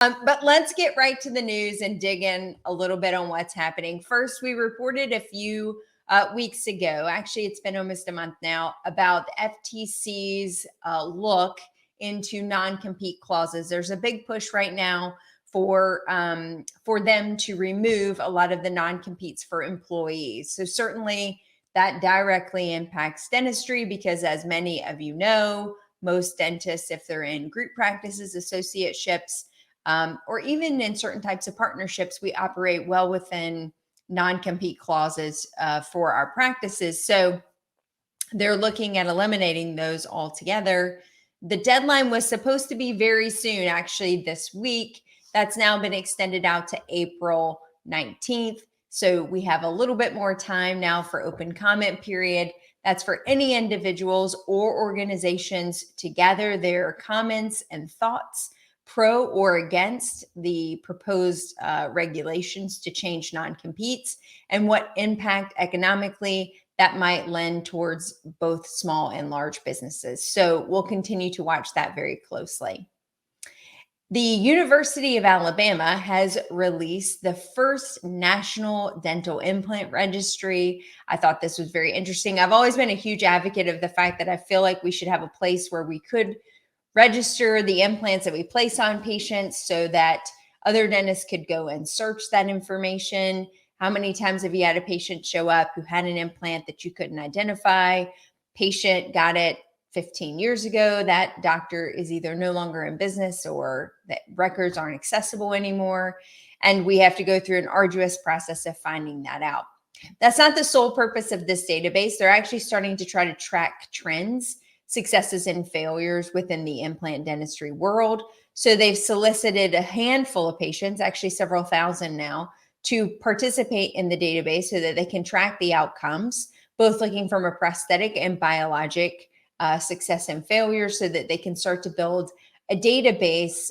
But let's get right to the news and dig in a little bit on what's happening. First, we reported a few weeks ago, actually, it's been almost a month now, about the FTC's look into non-compete clauses. There's a big push right now for them to remove a lot of the non-competes for employees. So certainly that directly impacts dentistry because, as many of you know, most dentists, if they're in group practices, associateships, or even in certain types of partnerships, we operate well within non-compete clauses for our practices. So they're looking at eliminating those altogether. The deadline was supposed to be very soon, actually this week. That's now been extended out to April 19th. So we have a little bit more time now for open comment period. That's for any individuals or organizations to gather their comments and thoughts pro or against the proposed regulations to change non-competes and what impact economically that might lend towards both small and large businesses. So we'll continue to watch that very closely. The University of Alabama has released the first national dental implant registry. I thought this was very interesting. I've always been a huge advocate of the fact that I feel like we should have a place where we could register the implants that we place on patients so that other dentists could go and search that information. How many times have you had a patient show up who had an implant that you couldn't identify? Patient got it 15 years ago. That doctor is either no longer in business or that records aren't accessible anymore. And we have to go through an arduous process of finding that out. That's not the sole purpose of this database. They're actually starting to try to track trends, successes and failures within the implant dentistry world. So they've solicited a handful of patients, actually several thousand now, to participate in the database so that they can track the outcomes, both looking from a prosthetic and biologic success and failure, so that they can start to build a database.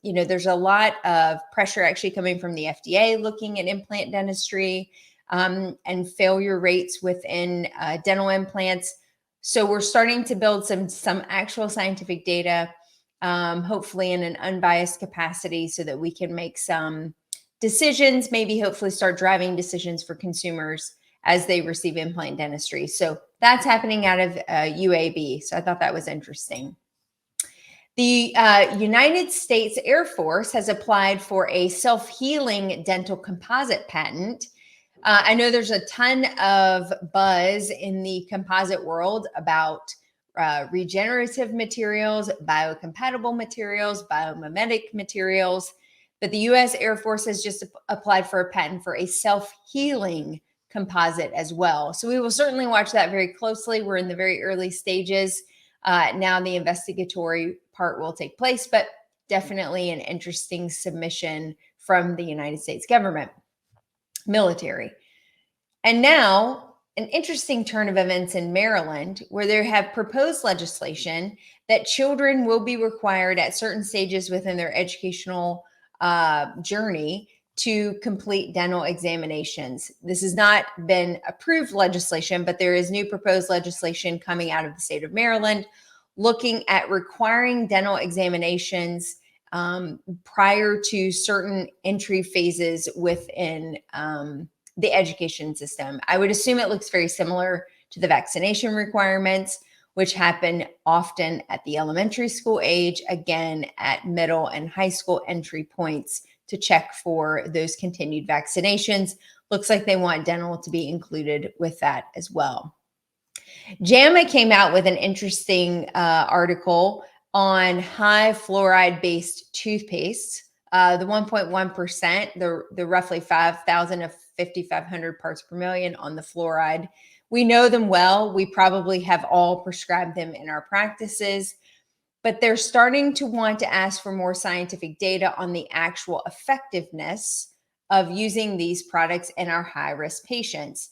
There's a lot of pressure actually coming from the FDA looking at implant dentistry and failure rates within dental implants. So we're starting to build some actual scientific data, hopefully in an unbiased capacity, so that we can make some decisions, maybe hopefully start driving decisions for consumers as they receive implant dentistry. So that's happening out of UAB. So I thought that was interesting. The United States Air Force has applied for a self-healing dental composite patent. I know there's a ton of buzz in the composite world about regenerative materials, biocompatible materials, biomimetic materials, but the U.S. Air Force has just applied for a patent for a self-healing composite as well. So we will certainly watch that very closely. We're in the very early stages. Now the investigatory part will take place, but definitely an interesting submission from the United States government, military. And now an interesting turn of events in Maryland, where they have proposed legislation that children will be required at certain stages within their educational journey to complete dental examinations. This has not been approved legislation, but there is new proposed legislation coming out of the state of Maryland looking at requiring dental examinations prior to certain entry phases within the education system. I would assume it looks very similar to the vaccination requirements, which happen often at the elementary school age, again, at middle and high school entry points to check for those continued vaccinations. Looks like they want dental to be included with that as well. JAMA came out with an interesting article on high fluoride-based toothpaste. The 1.1%, the roughly 5,000 of 5,500 parts per million on the fluoride. We know them well. We probably have all prescribed them in our practices, but they're starting to want to ask for more scientific data on the actual effectiveness of using these products in our high-risk patients.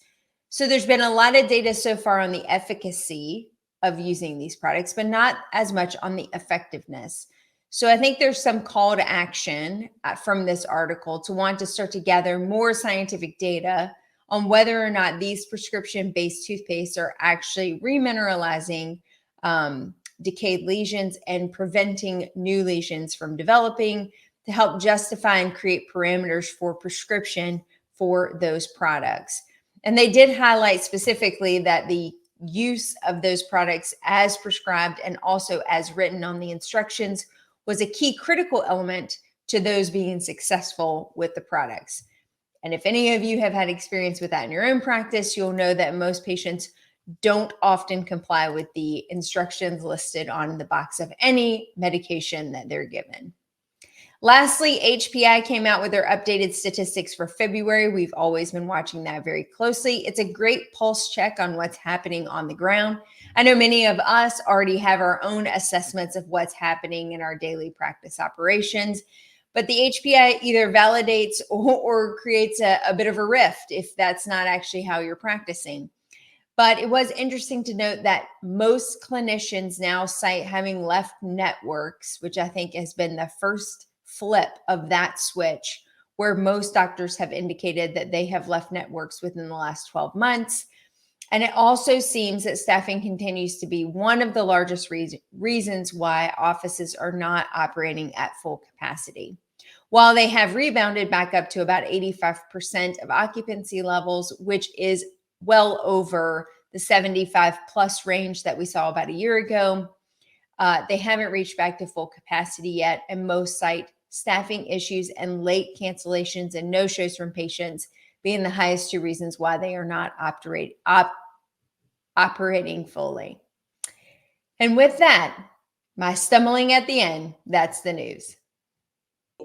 So there's been a lot of data so far on the efficacy of using these products, but not as much on the effectiveness. So I think there's some call to action from this article to want to start to gather more scientific data on whether or not these prescription-based toothpastes are actually remineralizing decayed lesions and preventing new lesions from developing, to help justify and create parameters for prescription for those products. And they did highlight specifically that the use of those products as prescribed and also as written on the instructions was a key critical element to those being successful with the products. And if any of you have had experience with that in your own practice, you'll know that most patients don't often comply with the instructions listed on the box of any medication that they're given. Lastly, HPI came out with their updated statistics for February. We've always been watching that very closely. It's a great pulse check on what's happening on the ground. I know many of us already have our own assessments of what's happening in our daily practice operations, but the HPI either validates or creates a bit of a rift if that's not actually how you're practicing. But it was interesting to note that most clinicians now cite having left networks, which I think has been the first flip of that switch, where most doctors have indicated that they have left networks within the last 12 months. And it also seems that staffing continues to be one of the largest reasons why offices are not operating at full capacity. While they have rebounded back up to about 85% of occupancy levels, which is well over the 75 plus range that we saw about a year ago, they haven't reached back to full capacity yet. And most cite staffing issues and late cancellations and no-shows from patients being the highest two reasons why they are not operating fully. And with that, my stumbling at the end, that's the news.